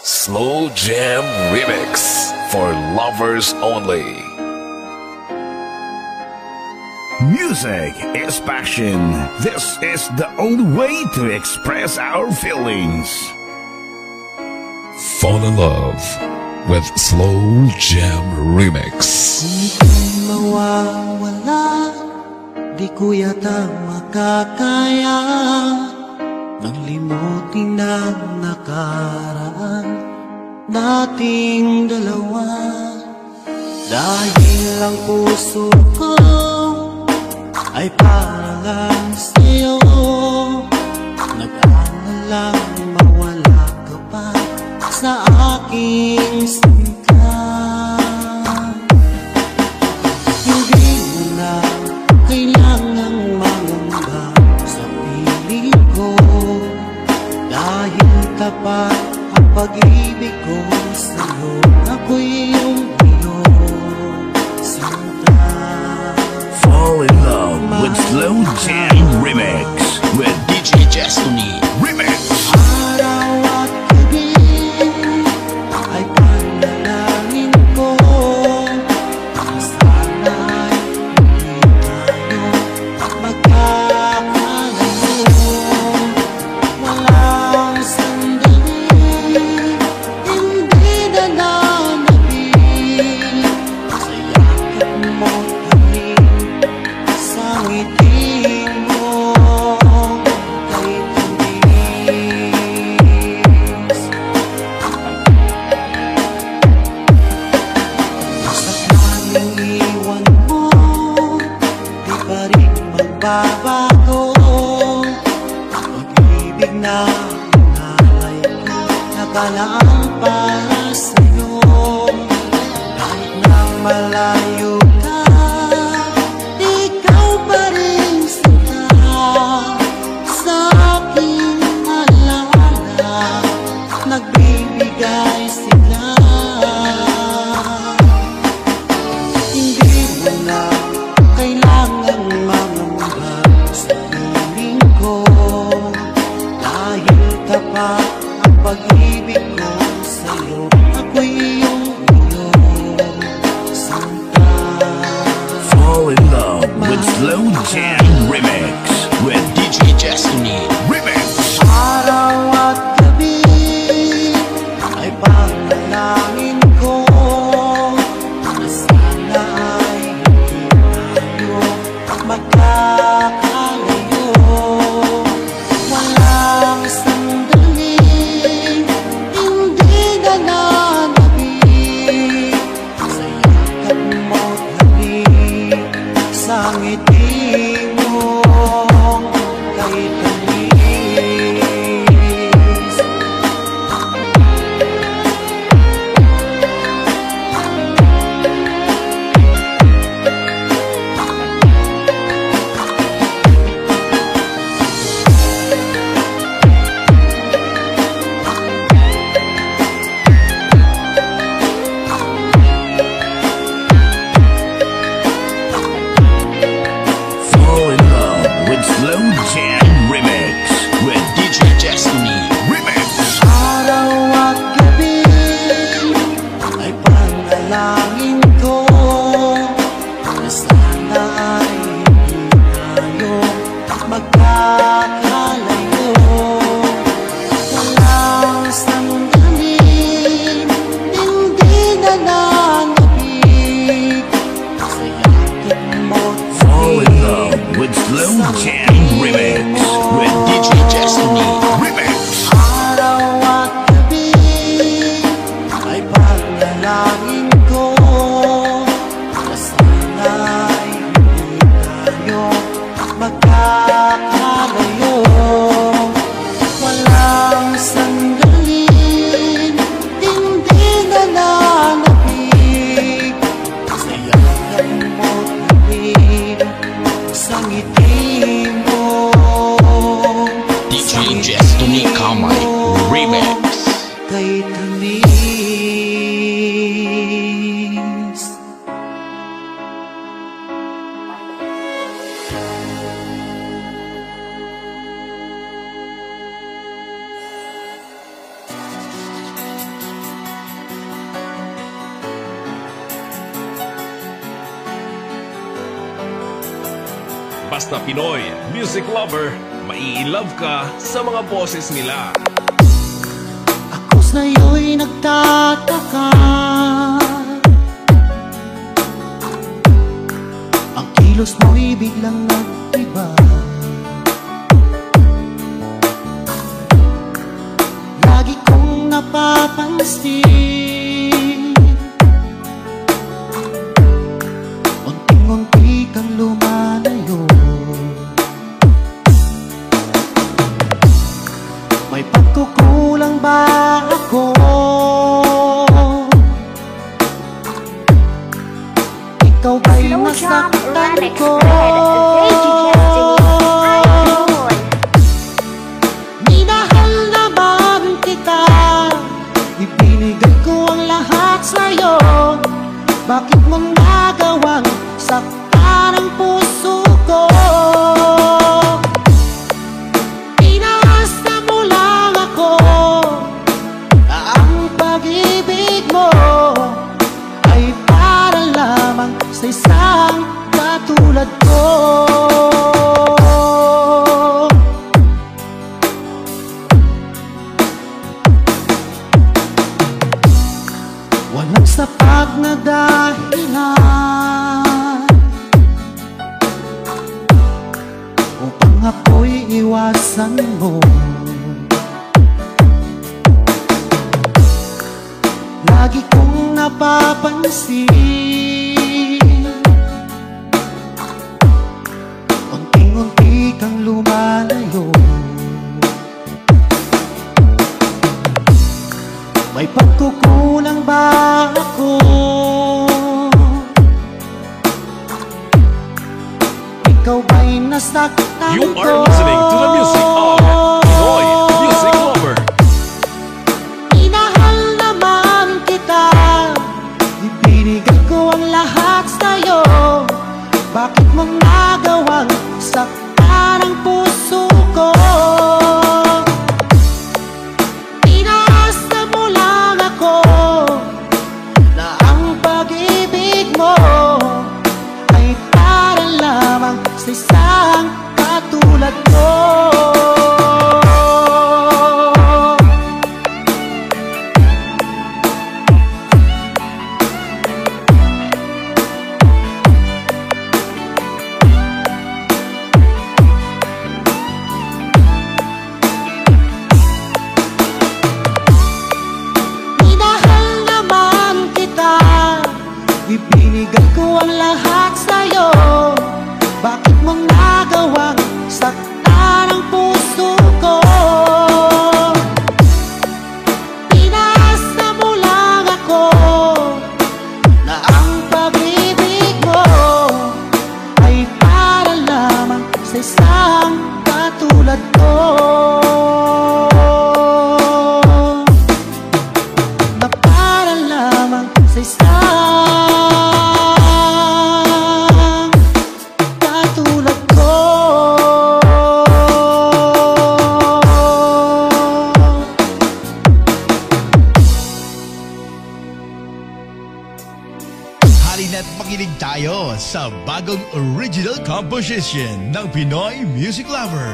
Slow Jam Remix for lovers only. Music is passion. This is the only way to express our feelings. Fall in love with Slow Jam Remix. Kung mawawala, di ko yata makakaya nang limutin ang nakaraan nating dalawa. Dahil ang puso ko ay para lang sa'yo, nag-aalalang mawala ka pa sa aking singka. Hindi mo na kailangang mangamba sa piling ko, dahil tapat ang pag-ibig ko sa'yo. Ako'y iyong iyong sinta. Fall in love with Slow Jam Remix with DJ Jestony Remix. Araw at gabi ay panalangin ko, sana'y hindi tayo magkakalayo. Walang sandali, hindi na nanabig sa yakap mo't halik, sa ngiti mo kay tamis. Sakaling iwan mo, di pa rin magbabago. Pag-ibig na nangalay ko, nakalaan para sa'yo. Kahit na malayo ka, ikaw pa rin sinta sa aking alaala. Nagbibigay sila. Hindi mo na kailangang mangamba sa piling ko, dahil tapat ang pag-ibig ko sa'yo. Ako'y iyong sinta. Fall in love with Slow Jam Remix with DJ Jestony Remix. Araw at gabi ay panalangin ko na sana ay hindi tayo magkakalayo. Walang sandali, hindi na nanabig sa yakap mo't halik, sa ngiti mo kay tamis. Fall in love with Slow Jam Remix with DJ Jestony Remix. Araw at gabi ay panalangin ko na sana ay hindi tayo magkakalayo. Walang sandali, hindi na nanabig sa yakap mo't Fall in love with Slow Jam Remix with DJ Jestony Remix. Araw at gabi ay panalangin ko na sana ay hindi tayo magkakalayo. Walang sandali, hindi na nanabig sa yakap mo't halik, sa ngiti mo DJ Jestony Kamay Remix. kay tamis. basta Pinoy music lover, mai-love ka sa mga boses nila. Ako sa'yo'y nagtataka, ang kilos mo'y biglang nag-iba. Lagi kong napapansin, unti-unti kang lumalayo. May pagkukulang ba ako? Ikaw ba'y Slow jump, nasaktan remix, ko? red, idol. Minahal naman kita, ibinigay ko ang lahat sa'yo. Bakit mo nagawang saktan ang puso ko? Inaasa mo lang ako na ang pag-ibig mo ay para lamang sa isang katulad ko. Walang sapat na dahilan upang ako'y iwasan mo. Lagi kong napapansin, unti-unti kang lumalayo. May pagkukulang ba ako? Ikaw ba'y nasaktan ko? You are listening to the music of Pinoy music lover. Inahal naman kita, ibinigay ko ang lahat sa'yo. Bakit mo nagawang saktan ang puso ko? Inaasa mo lang ako na ang pag-ibig mo ay para lamang sa isang katulad ko. Minahal naman kita, ibinigay ko ang lahat sa'yo. Bakit mo nagawang saktan ang puso ko? Inaasa mo lang ako na ang pag-ibig mo ay para lamang sa isang katulad ko. Na para lamang sa isang katulad ko. Halina't makinig tayo sa bagong original composition ng Pinoy Music Lover.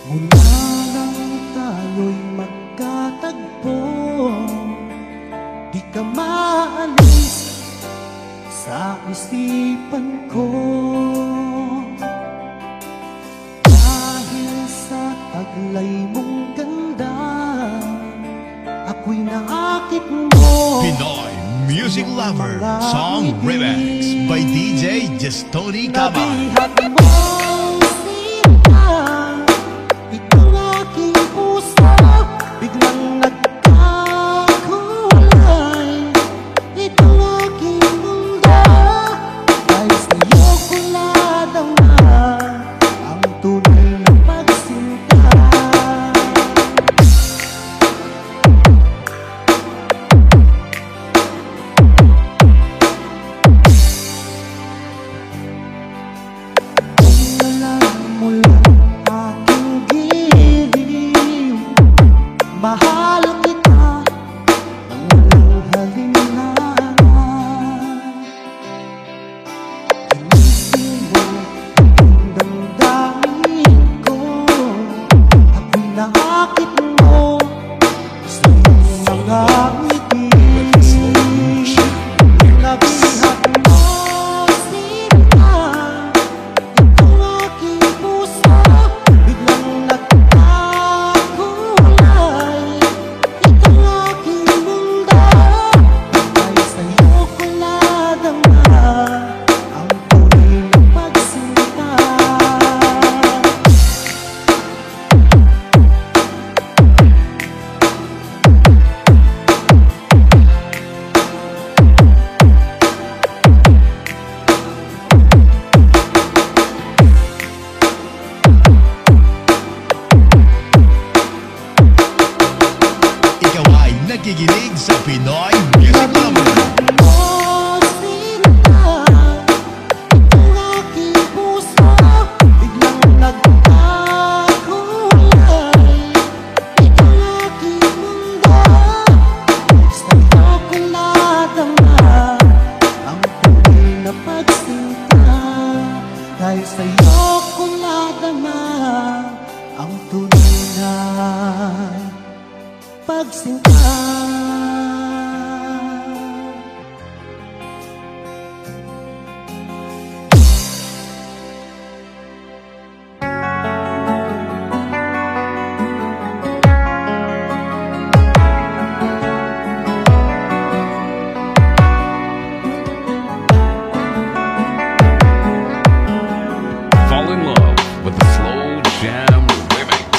Mula nang tayo'y magkatagpo, di ka maalis sa isipan ko. Dahil sa taglay mong ganda, ako'y naakit mo. Pinoy Music Lover Song Remix by DJ Jestoni Kama. Nabihat mong sinta, itong aking puso biglang nagkakulay. Itong aking mundo, dahil sa'yo ko nadama ang tunay na pagsinta. nakikinig sa Pinoy Music Lover. O sinta, itong aking puso biglang nagkakulay. Itong aking mundo, sa'yo ko nadama ang tunay na pagsinta. Dahil sa'yo ko nadama ang tunay na pagsinta. Fall in love with the Slow Jam Remix.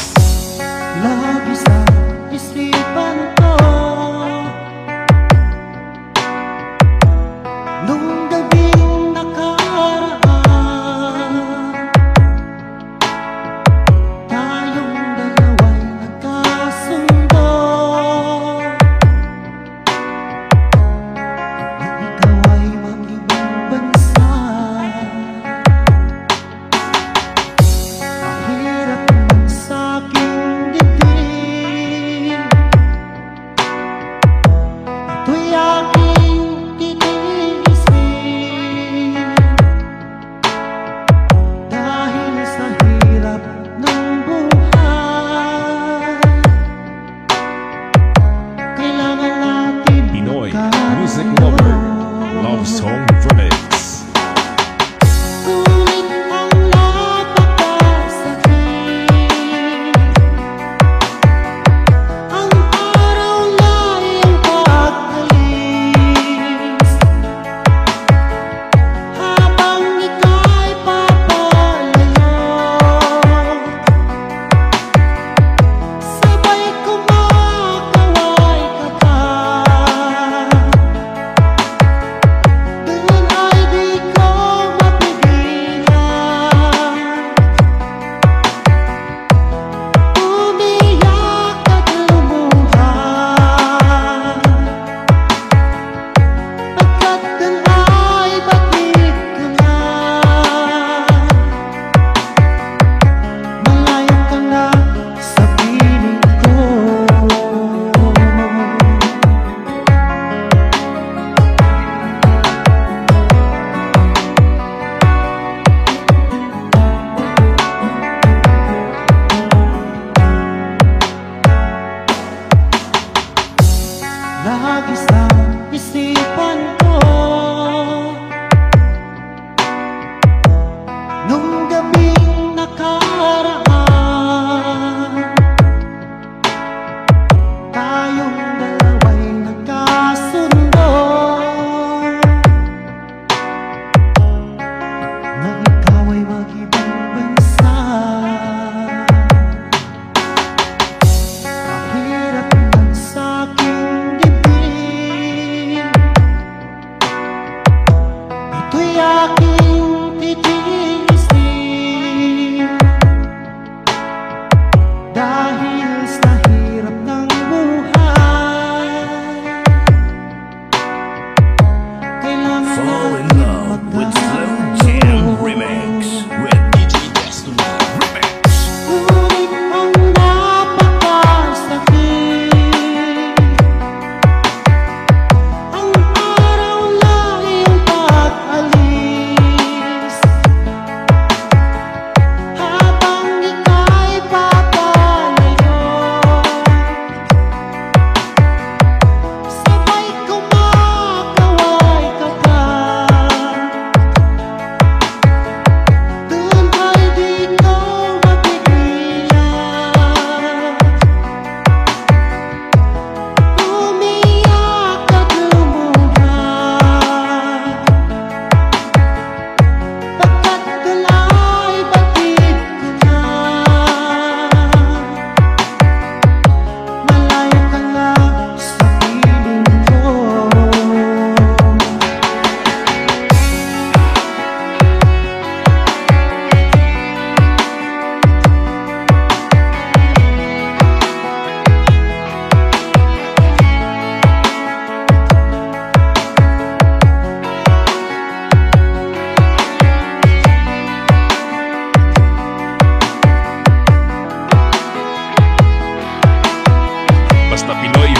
Lagi sa isipan ko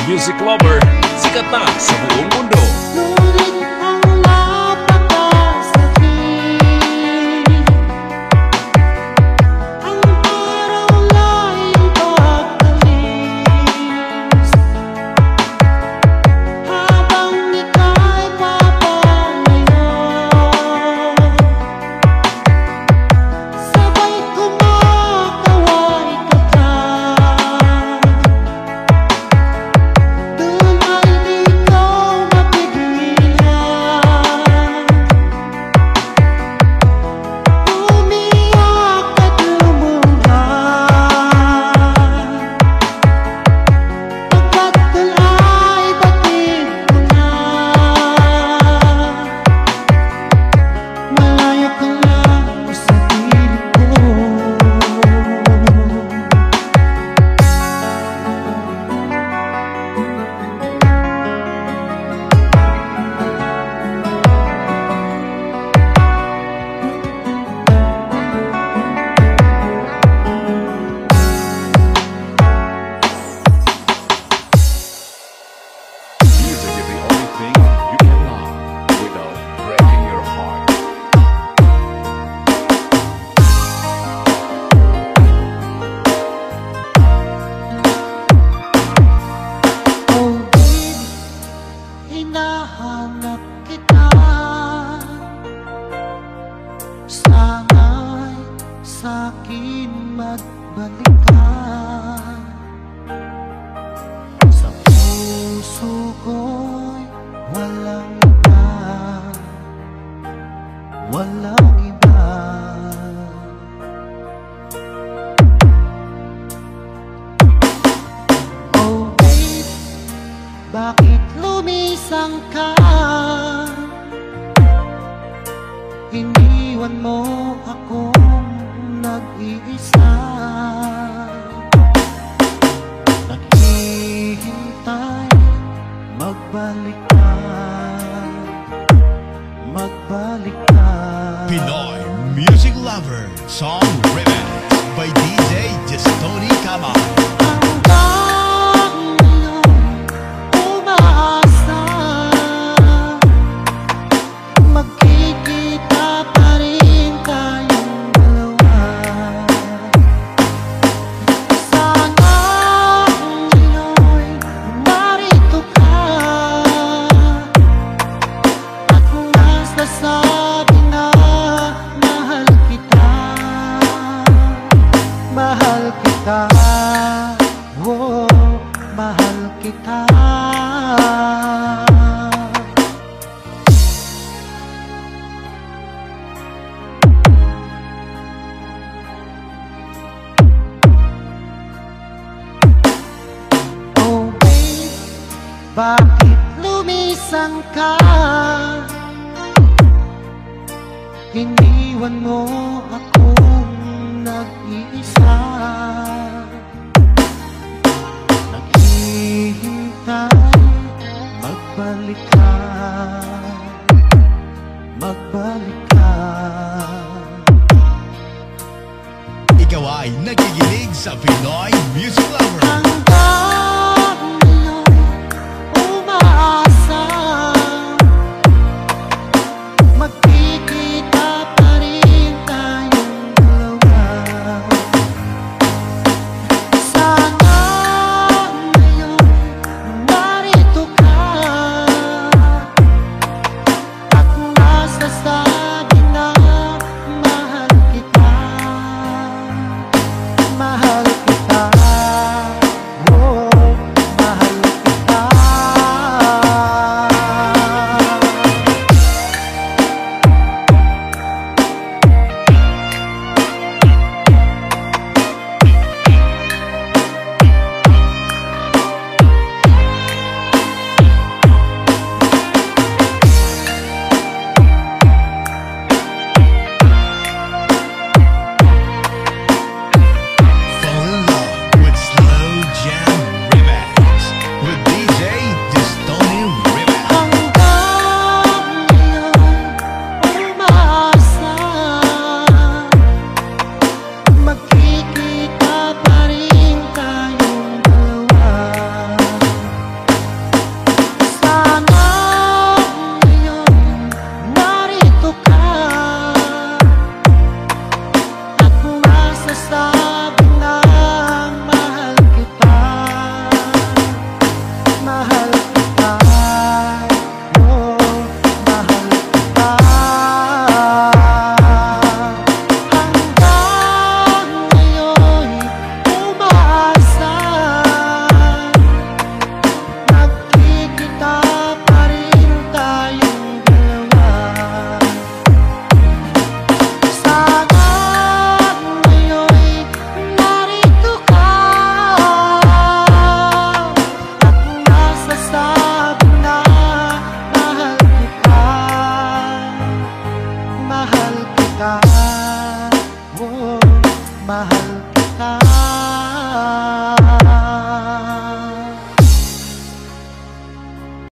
music lover, sikat na sa buong mundo. Ngunit ang napakasakit, ang araw la'y pagkalis, habang ika'y papalayo, sabay kumakaway ka dyan. Doon ay di ko mapigilan, umiyak at lumuhan, pagkat ay batid ko na, malayo ka lang sa piling ko. Music is the only thing you can love without breaking your heart. Oh babe, hinahanap kita, sana'y sa'kin magbalik ka. Sa puso ko'y walang iba, walang iba. Oh babe, bakit lumisang ka? Iniwan mo akong nag-iisa, naghihintay, magbalik ka, magbalik ka. Pinoy music lover song remix by DJ Justoni Kamay. Hanggang ngayon, umaasa, magkikita pa rin tayong dalawa. Sana ngayon'y narito ka, at mas nasabi na mahal kita, mahal kita, oh, mahal kita. Oh babe, bakit lumisang ka? Iniwan mo akong nag-iisa, naghihintay, magbalik ka, magbalik ka. Ikaw ay nakikinig sa Pinoy music lover. Hanggang